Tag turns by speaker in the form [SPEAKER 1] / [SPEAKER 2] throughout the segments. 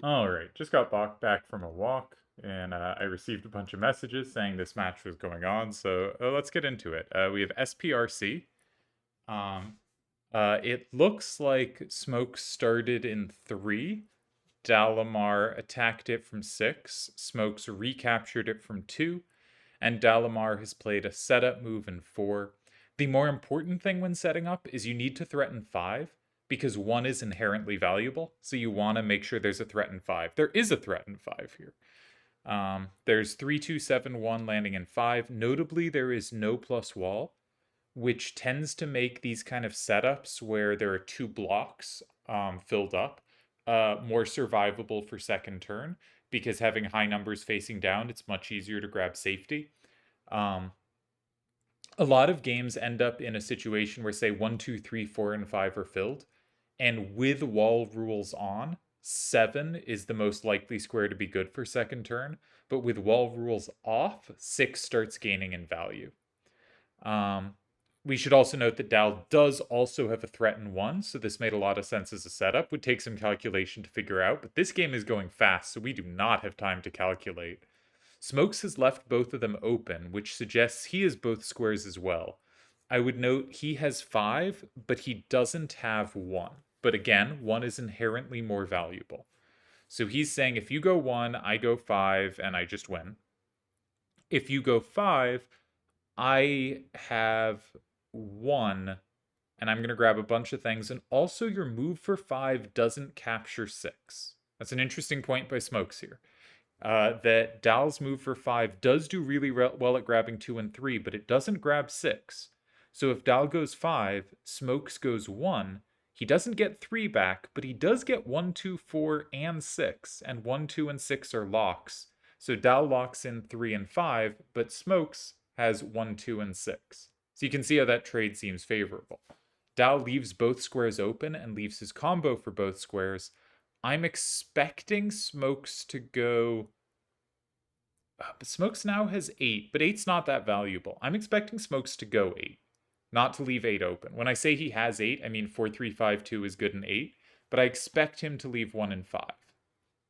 [SPEAKER 1] Alright, just got back from a walk, and I received a bunch of messages saying this match was going on, so let's get into it. We have SPRC. Um, it looks like Smoke started in 3. Dalamar attacked it from 6. Smokes recaptured it from 2. And Dalamar has played a setup move in 4. The more important thing when setting up is you need to threaten 5 because 1 is inherently valuable. So you want to make sure there's a threat in 5. There is a threat in 5 here. There's 3-2-7-1 landing in 5. Notably, there is no plus wall, which tends to make these kind of setups where there are 2 blocks filled up more survivable for second turn, because having high numbers facing down, it's much easier to grab safety. Um, a lot of games end up in a situation where, say, 1, 2, 3, 4, and 5 are filled, and with wall rules on, 7 is the most likely square to be good for second turn, but with wall rules off, 6 starts gaining in value. We should also note that Dal does also have a threat in 1, so this made a lot of sense as a setup. Would take some calculation to figure out, but this game is going fast, so we do not have time to calculate. Smokes has left both of them open, which suggests he has both squares as well. I would note he has 5, but he doesn't have 1. But again, 1 is inherently more valuable. So he's saying if you go 1, I go 5, and I just win. If you go 5, I have 1, and I'm going to grab a bunch of things. And also, your move for 5 doesn't capture 6. That's an interesting point by Smokes here. That Dal's move for 5 does do really well at grabbing 2 and 3, but it doesn't grab 6. So if Dal goes 5, Smokes goes 1. He doesn't get 3 back, but he does get 1, 2, 4, and 6. And 1, 2, and 6 are locks. So Dal locks in 3 and 5, but Smokes has 1, 2, and 6. So you can see how that trade seems favorable. Dal leaves both squares open and leaves his combo for both squares. I'm expecting Smokes to go. But Smokes now has 8, but 8's not that valuable. I'm expecting Smokes to go 8, not to leave 8 open. When I say he has 8, I mean 4, 3, 5, 2 is good in 8, but I expect him to leave 1 and 5.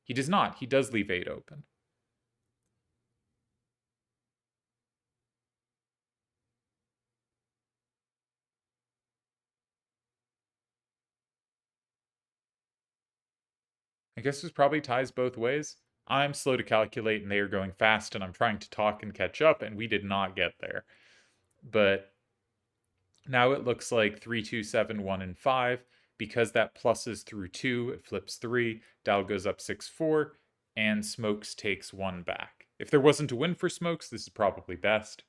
[SPEAKER 1] He does not. He does leave 8 open. I guess this probably ties both ways. I'm slow to calculate and they are going fast, and I'm trying to talk and catch up, and we did not get there. But now it looks like 3, 2, 7, 1, and 5. Because that pluses through 2, it flips 3. Dal goes up 6, 4, and Smokes takes 1 back. If there wasn't a win for Smokes, this is probably best.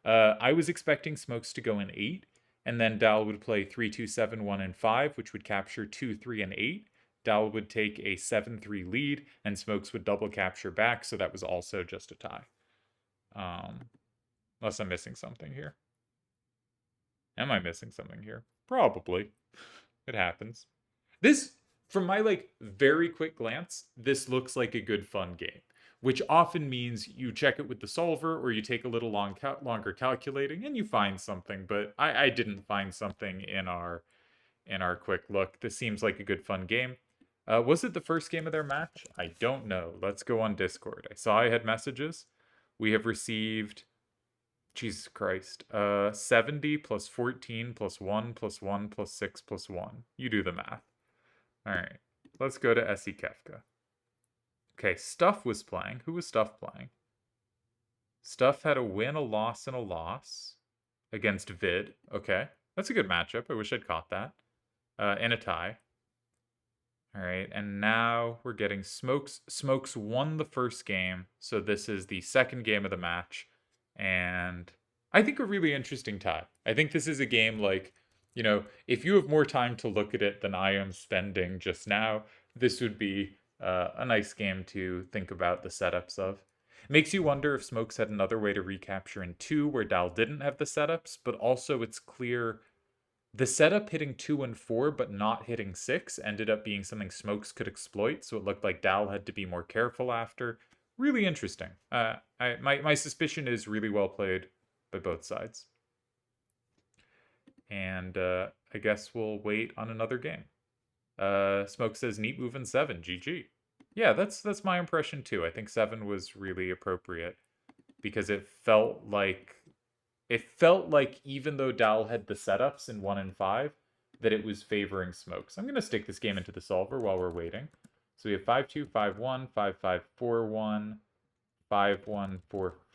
[SPEAKER 1] I was expecting Smokes to go in 8, and then Dal would play 3, 2, 7, 1, and 5, which would capture 2, 3, and 8. Dal would take a 7-3 lead, and Smokes would double capture back, so that was also just a tie. Unless I'm missing something here. Am I missing something here? Probably. It happens. This, from my very quick glance, this looks like a good fun game, which often means you check it with the solver or you take a little longer calculating and you find something. But I didn't find something in our quick look. This seems like a good fun game. Was it the first game of their match? I don't know. Let's go on Discord. I saw I had messages. We have received, Jesus Christ, 70 plus 14 plus 1 plus 1 plus 6 plus 1. You do the math. All right, let's go to SE Kefka. Okay, Stuff was playing. Who was Stuff playing? Stuff had a win, a loss, and a loss against Vid. Okay, that's a good matchup. I wish I'd caught that. And a tie. All right, and now we're getting Smokes. Smokes won the first game, so this is the second game of the match, and I think a really interesting tie. I think this is a game if you have more time to look at it than I am spending just now, this would be a nice game to think about the setups of. Makes you wonder if Smokes had another way to recapture in 2 where Dal didn't have the setups, but also it's clear the setup hitting 2 and 4 but not hitting 6 ended up being something Smokes could exploit, so it looked like Dal had to be more careful after. Really interesting. My suspicion is really well played by both sides. And I guess we'll wait on another game. Smoke says, neat move in 7. GG. Yeah, that's my impression too. I think 7 was really appropriate because it felt like even though Dal had the setups in 1 and 5, that it was favoring Smoke. So I'm going to stick this game into the solver while we're waiting. So we have 5-2, 5-1, 5-5, 4-1, 5-1,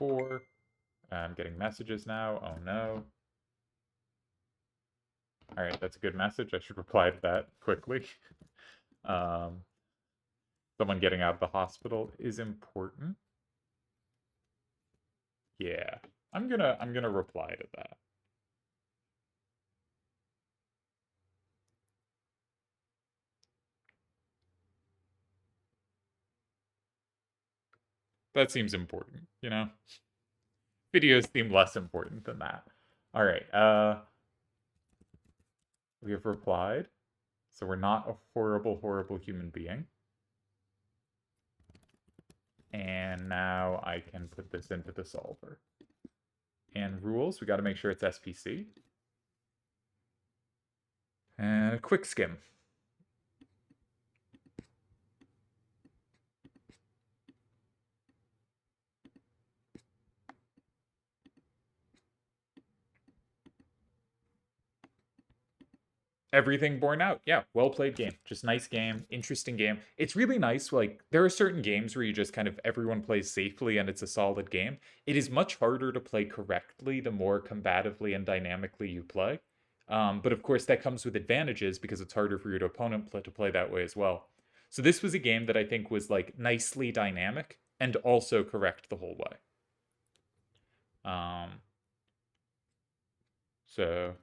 [SPEAKER 1] 4-4. I'm getting messages now. Oh no. All right, that's a good message. I should reply to that quickly. um, someone getting out of the hospital is important. Yeah. I'm gonna reply to that. That seems important, you know? Videos seem less important than that. All right, we have replied. So we're not a horrible, horrible human being. And now I can put this into the solver. And rules, we got to make sure it's SPC. And a quick skim. Everything borne out. Yeah, well played game. Just nice game, interesting game. It's really nice. Like, there are certain games where you just kind of everyone plays safely and it's a solid game. It is much harder to play correctly the more combatively and dynamically you play. But of course, that comes with advantages because it's harder for your opponent to play that way as well. So, this was a game that I think was like nicely dynamic and also correct the whole way. Um, so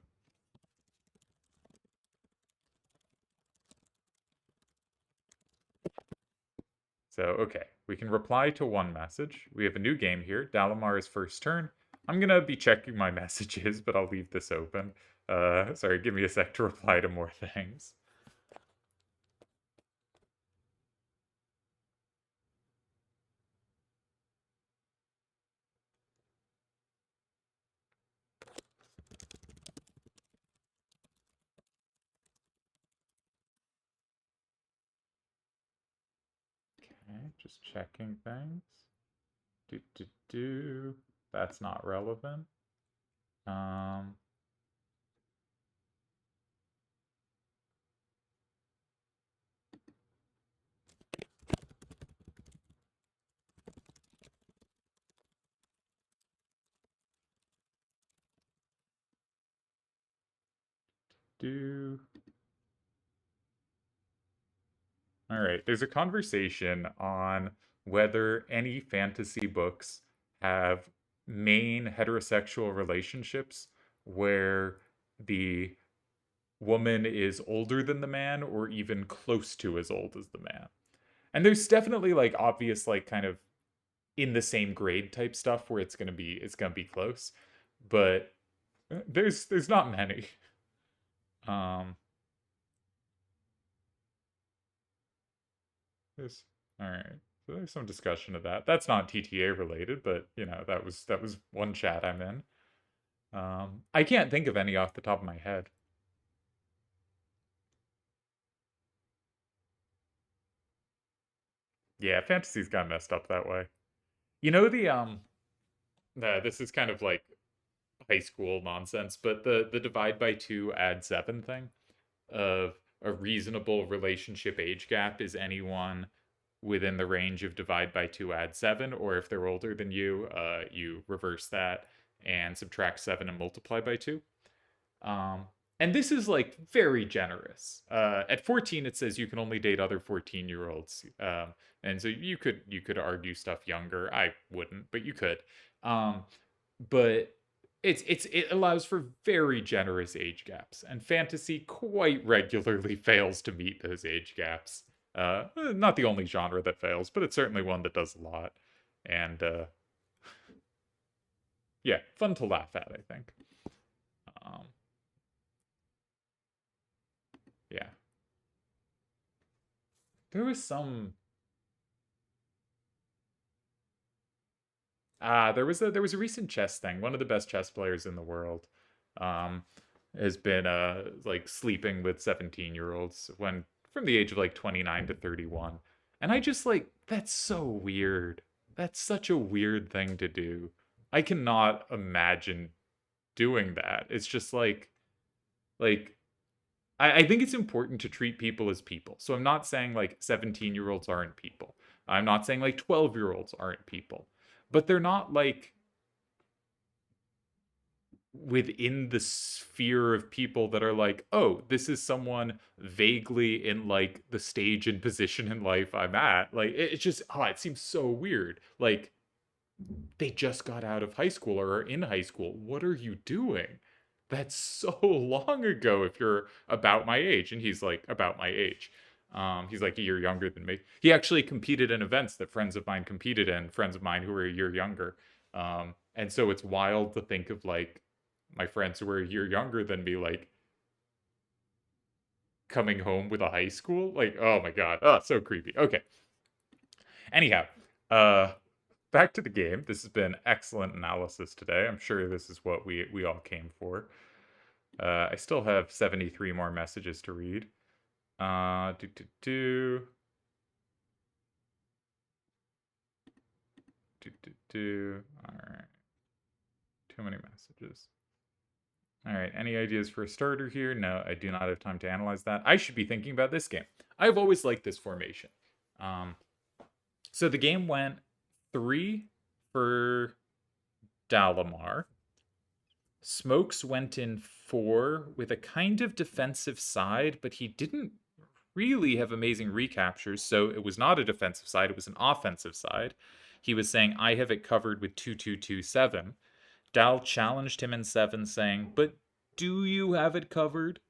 [SPEAKER 1] So, okay, we can reply to one message. We have a new game here, Dalamar's first turn. I'm gonna be checking my messages, but I'll leave this open. Sorry, give me a sec to reply to more things. Okay, just checking things. Do, do, do. That's not relevant. Um, do. All right, there's a conversation on whether any fantasy books have main heterosexual relationships where the woman is older than the man or even close to as old as the man. And there's definitely like obvious like kind of in the same grade type stuff where it's going to be close, but there's not many. Um there's all right. So there's some discussion of that. That's not TTA related, but you know, that was one chat I'm in. I can't think of any off the top of my head. Yeah, fantasy's got messed up that way. You know this is kind of like high school nonsense, but the divide by two add seven thing of a reasonable relationship age gap is anyone within the range of divide by two add seven, or if they're older than you, you reverse that and subtract seven and multiply by two. Um, and this is like very generous. At 14, it says you can only date other 14-year-olds, and so you could argue stuff younger. I wouldn't, but you could. Um, but it allows for very generous age gaps, and fantasy quite regularly fails to meet those age gaps. Not the only genre that fails, but it's certainly one that does a lot. And yeah, fun to laugh at, I think. Um, yeah, there was some. There was a recent chess thing. One of the best chess players in the world, um, has been like sleeping with 17-year-olds when from the age of like 29 to 31. And I just like, that's so weird. That's such a weird thing to do. I cannot imagine doing that. It's just like I think it's important to treat people as people. So I'm not saying like 17-year-olds aren't people. I'm not saying like 12-year-olds aren't people. But they're not like within the sphere of people that are like, oh, this is someone vaguely in like the stage and position in life I'm at. Like it just it seems so weird. Like they just got out of high school or are in high school. What are you doing? That's so long ago if you're about my age. And he's like about my age. He's like a year younger than me. He actually competed in events that friends of mine competed in, friends of mine who were a year younger. And so it's wild to think of like my friends who were a year younger than me, like coming home with a high school. Like, oh my God. Oh, so creepy. Okay. Anyhow, uh, back to the game. This has been excellent analysis today. I'm sure this is what we all came for. I still have 73 more messages to read. Do do do do do do. All right, too many messages. All right, any ideas for a starter here? No, I do not have time to analyze that. I should be thinking about this game. I've always liked this formation. Um, so the game went 3 for Dalamar. Smokes went in 4 with a kind of defensive side, but he didn't really have amazing recaptures, so it was not a defensive side, it was an offensive side. He was saying, I have it covered with 2227. Dal challenged him in 7, saying, but do you have it covered?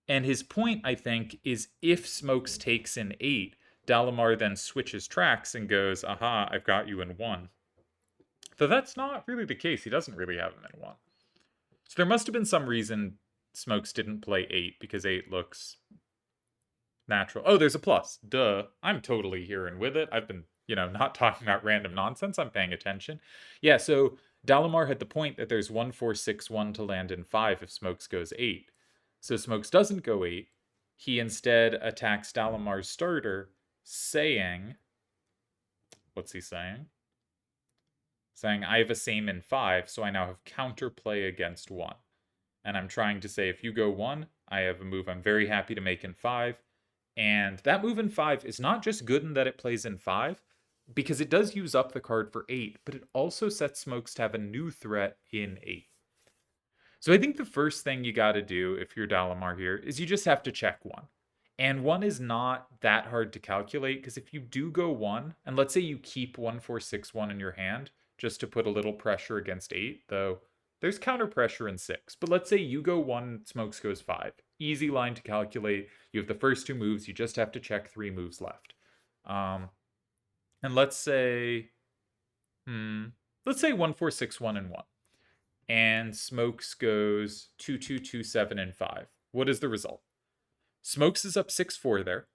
[SPEAKER 1] And his point, I think, is if Smokes takes in 8, Dalamar then switches tracks and goes, aha, I've got you in 1. Though that's not really the case. He doesn't really have him in 1. So there must have been some reason Smokes didn't play 8, because 8 looks natural. Oh, there's a plus. Duh. I'm totally here and with it. I've been, not talking about random nonsense. I'm paying attention. Yeah, so Dalamar had the point that there's 1461 to land in 5 if Smokes goes 8. So Smokes doesn't go 8. He instead attacks Dalamar's starter, saying, what's he saying? Saying, I have a same in 5, so I now have counterplay against 1. And I'm trying to say, if you go 1, I have a move I'm very happy to make in 5. And that move in 5 is not just good in that it plays in 5, because it does use up the card for 8, but it also sets Smokes to have a new threat in 8. So I think the first thing you got to do if you're Dalamar here is you just have to check 1. And 1 is not that hard to calculate, because if you do go 1, and let's say you keep 1461 in your hand, just to put a little pressure against 8, though there's counter pressure in 6. But let's say you go 1, Smokes goes 5. Easy line to calculate. You have the first 2 moves. You just have to check 3 moves left. And let's say 1461 and 1. And Smokes goes 2227 and 5. What is the result? Smokes is up 6-4 there.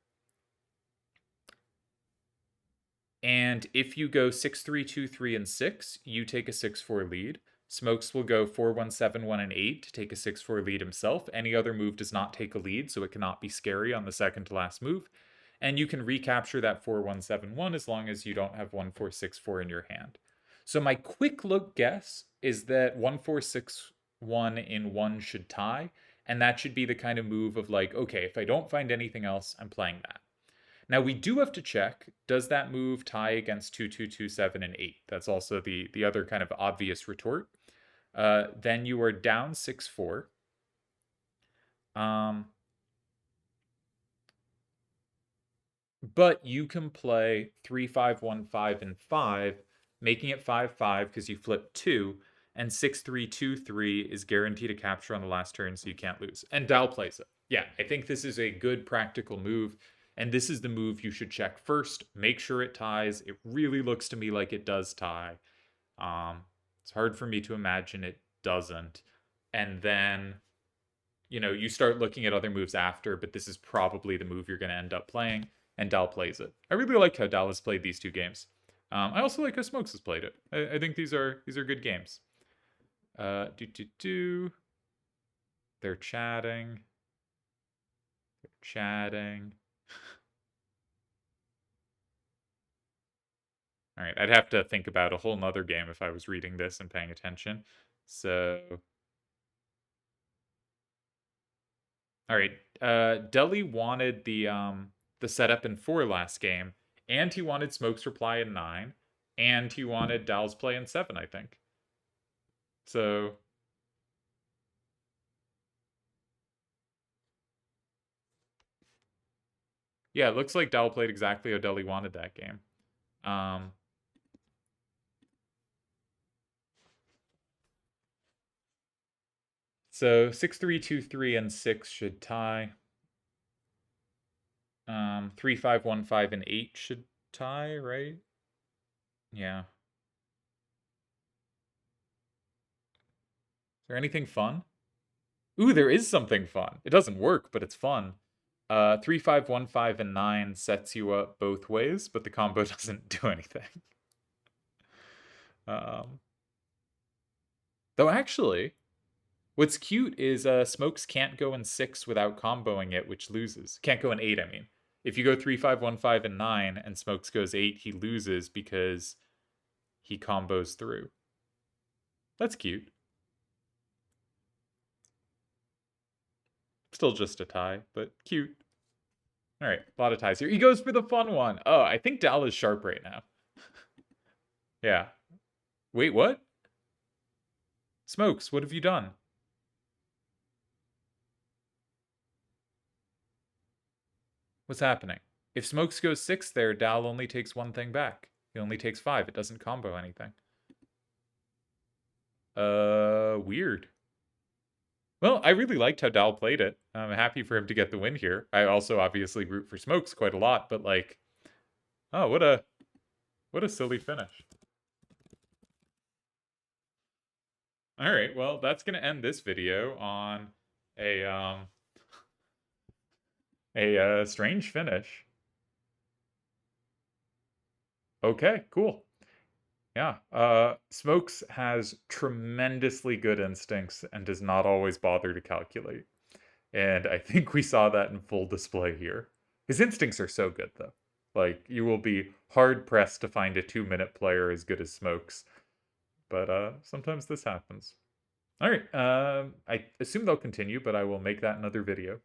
[SPEAKER 1] And if you go 6-3, 2-3, and 6, you take a 6-4 lead. Smokes will go 4-1, 7-1, and 8 to take a 6-4 lead himself. Any other move does not take a lead, so it cannot be scary on the second to last move. And you can recapture that 4-1, 7-1 as long as you don't have 1-4-6-4 in your hand. So my quick look guess is that 1-4-6-1 in 1 should tie, and that should be the kind of move of like, okay, if I don't find anything else, I'm playing that. Now we do have to check, does that move tie against 2227 and 8? That's also the other kind of obvious retort. Then you are down 6-4. But you can play 3-5-1-5 and 5, making it 5-5 because you flip 2, and 6-3-2-3 is guaranteed a capture on the last turn, so you can't lose. And Dal plays it. Yeah, I think this is a good practical move, and this is the move you should check first. Make sure it ties. It really looks to me like it does tie. It's hard for me to imagine it doesn't. And then, you start looking at other moves after, but this is probably the move you're going to end up playing, and Dal plays it. I really like how Dal has played these 2 games. I also like how Smokes has played it. I think these are good games. They're chatting. All right, I'd have to think about a whole nother game if I was reading this and paying attention. So, all right, Deli wanted the setup in 4 last game, and he wanted Smoke's reply in 9, and he wanted Dal's play in 7, I think. So, yeah, it looks like Dal played exactly how Deli wanted that game. So 6-3, 2-3, and 6 should tie. 3-5, 1-5, and 8 should tie, right? Yeah. Is there anything fun? Ooh, there is something fun. It doesn't work, but it's fun. 3, 5, 1, 5, and 9 sets you up both ways, but the combo doesn't do anything. Though actually, what's cute is Smokes can't go in 6 without comboing it, which loses. Can't go in 8, I mean. If you go 3, 5, 1, 5, and 9, and Smokes goes 8, he loses because he combos through. That's cute. Still just a tie, but cute. All right, a lot of ties here. He goes for the fun one. Oh, I think Dal is sharp right now. Yeah. Wait, what? Smokes, what have you done? What's happening? If Smokes goes 6 there, Dal only takes one thing back. He only takes 5. It doesn't combo anything. Weird. Well, I really liked how Dal played it. I'm happy for him to get the win here. I also obviously root for Smokes quite a lot, but like, oh, what a silly finish. All right, well, that's gonna end this video on a strange finish. Okay, cool. Yeah, Smokes has tremendously good instincts and does not always bother to calculate. And I think we saw that in full display here. His instincts are so good, though. Like, you will be hard-pressed to find a 2-minute player as good as Smokes. But sometimes this happens. All right, I assume they'll continue, but I will make that another video.